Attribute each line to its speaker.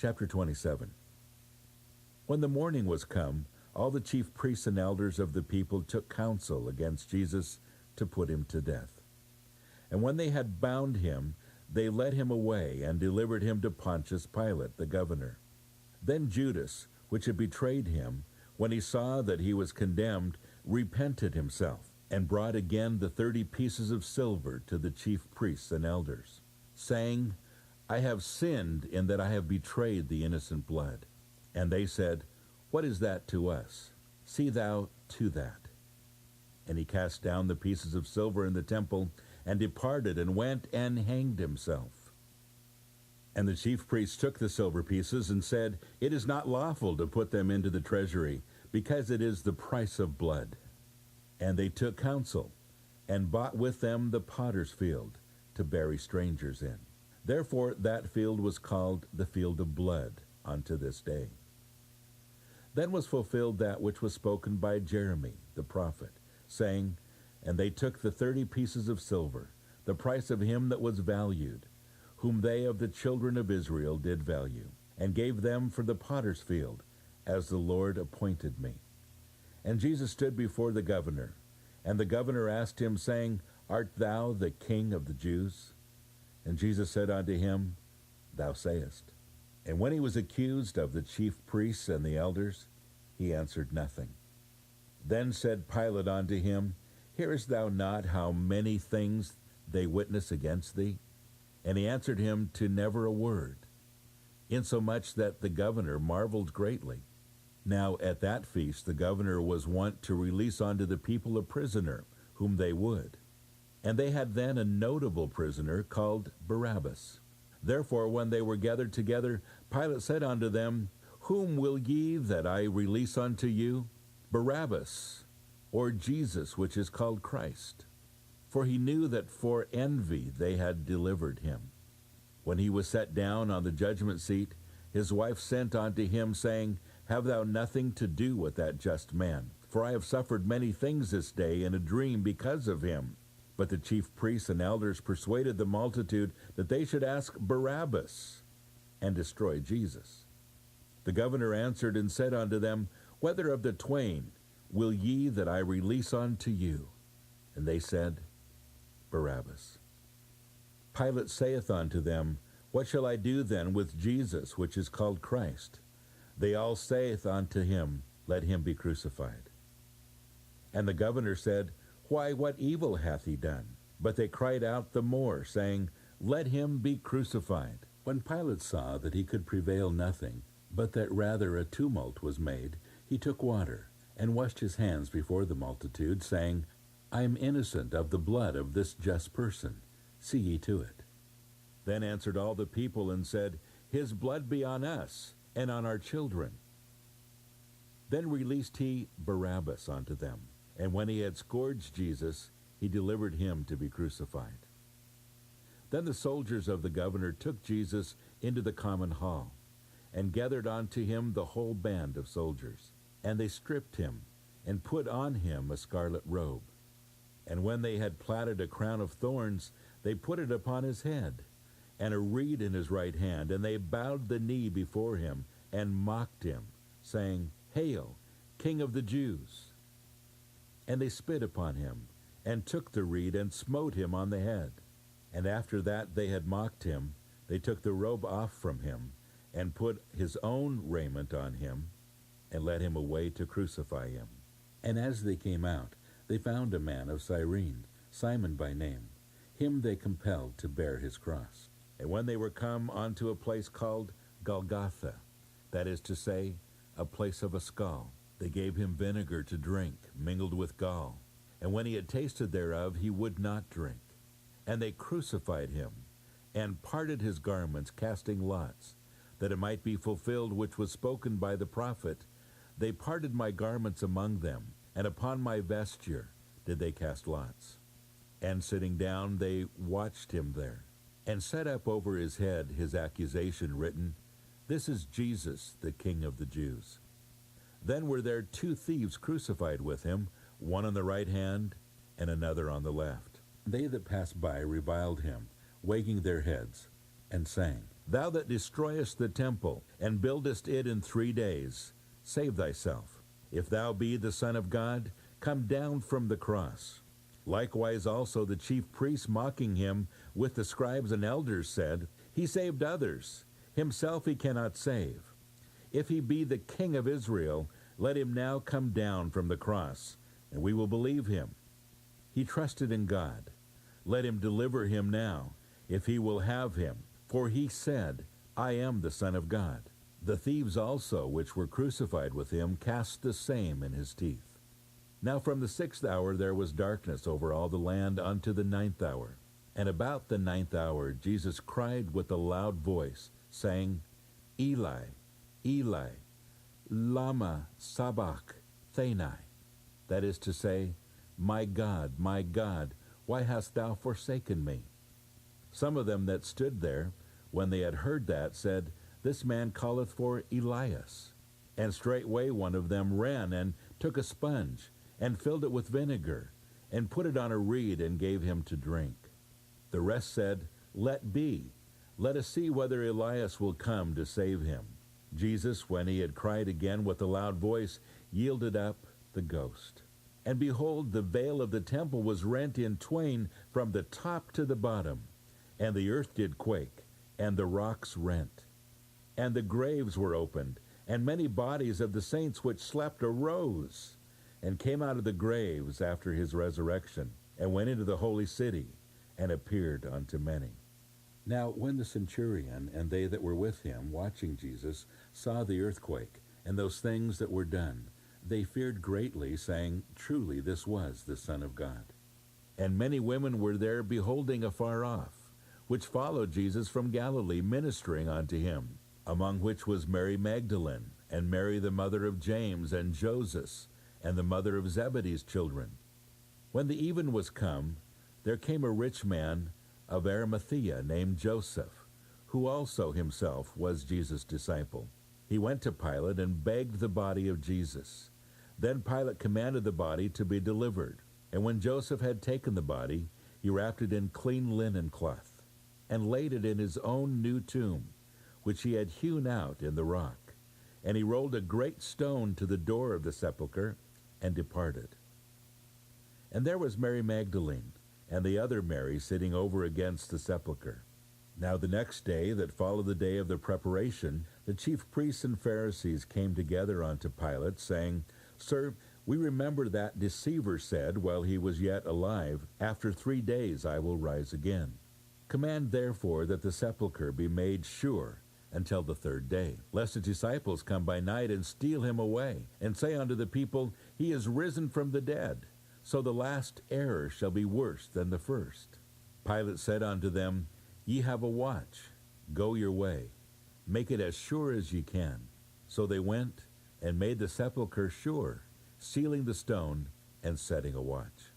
Speaker 1: Chapter 27. When the morning was come, all the chief priests and elders of the people took counsel against Jesus to put him to death. And when they had bound him, they led him away and delivered him to Pontius Pilate, the governor. Then Judas, which had betrayed him, when he saw that he was condemned, repented himself, and brought again the 30 pieces of silver to the chief priests and elders, saying, I have sinned in that I have betrayed the innocent blood. And they said, What is that to us? See thou to that. And he cast down the pieces of silver in the temple, and departed, and went and hanged himself. And the chief priests took the silver pieces, and said, It is not lawful to put them into the treasury, because it is the price of blood. And they took counsel, and bought with them the potter's field, to bury strangers in. Therefore that field was called the field of blood unto this day. Then was fulfilled that which was spoken by Jeremy the prophet, saying, And they took the 30 pieces of silver, the price of him that was valued, whom they of the children of Israel did value, and gave them for the potter's field, as the Lord appointed me. And Jesus stood before the governor, and the governor asked him, saying, Art thou the King of the Jews? And Jesus said unto him, Thou sayest. And when he was accused of the chief priests and the elders, he answered nothing. Then said Pilate unto him, Hearest thou not how many things they witness against thee? And he answered him to never a word, insomuch that the governor marveled greatly. Now at that feast the governor was wont to release unto the people a prisoner, whom they would. And they had then a notable prisoner called Barabbas. Therefore when they were gathered together, Pilate said unto them, Whom will ye that I release unto you, Barabbas, or Jesus, which is called Christ? For he knew that for envy they had delivered him. When he was set down on the judgment seat, his wife sent unto him, saying, Have thou nothing to do with that just man? For I have suffered many things this day in a dream because of him. But the chief priests and elders persuaded the multitude that they should ask Barabbas and destroy Jesus. The governor answered and said unto them, Whether of the twain will ye that I release unto you? And they said, Barabbas. Pilate saith unto them, What shall I do then with Jesus, which is called Christ? They all saith unto him, Let him be crucified. And the governor said, Why, what evil hath he done? But they cried out the more, saying, Let him be crucified. When Pilate saw that he could prevail nothing, but that rather a tumult was made, he took water, and washed his hands before the multitude, saying, I am innocent of the blood of this just person. See ye to it. Then answered all the people, and said, His blood be on us, and on our children. Then released he Barabbas unto them. And when he had scourged Jesus, he delivered him to be crucified. Then the soldiers of the governor took Jesus into the common hall, and gathered unto him the whole band of soldiers. And they stripped him, and put on him a scarlet robe. And when they had platted a crown of thorns, they put it upon his head, and a reed in his right hand. And they bowed the knee before him, and mocked him, saying, Hail, King of the Jews! And they spit upon him, and took the reed, and smote him on the head. And after that they had mocked him, they took the robe off from him, and put his own raiment on him, and led him away to crucify him. And as they came out, they found a man of Cyrene, Simon by name. Him they compelled to bear his cross. And when they were come unto a place called Golgotha, that is to say, a place of a skull, they gave him vinegar to drink, mingled with gall. And when he had tasted thereof, he would not drink. And they crucified him, and parted his garments, casting lots, that it might be fulfilled which was spoken by the prophet, They parted my garments among them, and upon my vesture did they cast lots. And sitting down, they watched him there, and set up over his head his accusation written, This is Jesus, the King of the Jews. Then were there 2 thieves crucified with him, one on the right hand, and another on the left. They that passed by reviled him, wagging their heads, and sang, Thou that destroyest the temple, and buildest it in 3 days, save thyself. If thou be the Son of God, come down from the cross. Likewise also the chief priests, mocking him with the scribes and elders, said, He saved others, himself he cannot save. If he be the King of Israel, let him now come down from the cross, and we will believe him. He trusted in God. Let him deliver him now, if he will have him. For he said, I am the Son of God. The thieves also, which were crucified with him, cast the same in his teeth. Now from the 6th hour there was darkness over all the land unto the 9th hour. And about the 9th hour Jesus cried with a loud voice, saying, Eli, Eli, lama sabachthani. That is to say, my God, why hast thou forsaken me? Some of them that stood there, when they had heard that, said, This man calleth for Elias. And straightway one of them ran and took a sponge, and filled it with vinegar, and put it on a reed, and gave him to drink. The rest said, Let be. Let us see whether Elias will come to save him. Jesus, when he had cried again with a loud voice, yielded up the ghost. And behold, the veil of the temple was rent in twain from the top to the bottom, and the earth did quake, and the rocks rent. And the graves were opened, and many bodies of the saints which slept arose, and came out of the graves after his resurrection, and went into the holy city, and appeared unto many. Now when the centurion and they that were with him, watching Jesus, saw the earthquake, and those things that were done, they feared greatly, saying, Truly this was the Son of God. And many women were there beholding afar off, which followed Jesus from Galilee, ministering unto him, among which was Mary Magdalene, and Mary the mother of James and Joseph, and the mother of Zebedee's children. When the even was come, there came a rich man of Arimathea named Joseph, who also himself was Jesus' disciple. He went to Pilate and begged the body of Jesus. Then Pilate commanded the body to be delivered. And when Joseph had taken the body, he wrapped it in clean linen cloth, and laid it in his own new tomb, which he had hewn out in the rock. And he rolled a great stone to the door of the sepulchre, and departed. And there was Mary Magdalene, and the other Mary sitting over against the sepulchre. Now the next day that followed the day of the preparation, the chief priests and Pharisees came together unto Pilate, saying, Sir, we remember that deceiver said, while he was yet alive, After 3 days I will rise again. Command therefore that the sepulchre be made sure until the 3rd day, lest the disciples come by night and steal him away, and say unto the people, He is risen from the dead. So the last error shall be worse than the first. Pilate said unto them, Ye have a watch. Go your way. Make it as sure as ye can. So they went and made the sepulchre sure, sealing the stone and setting a watch.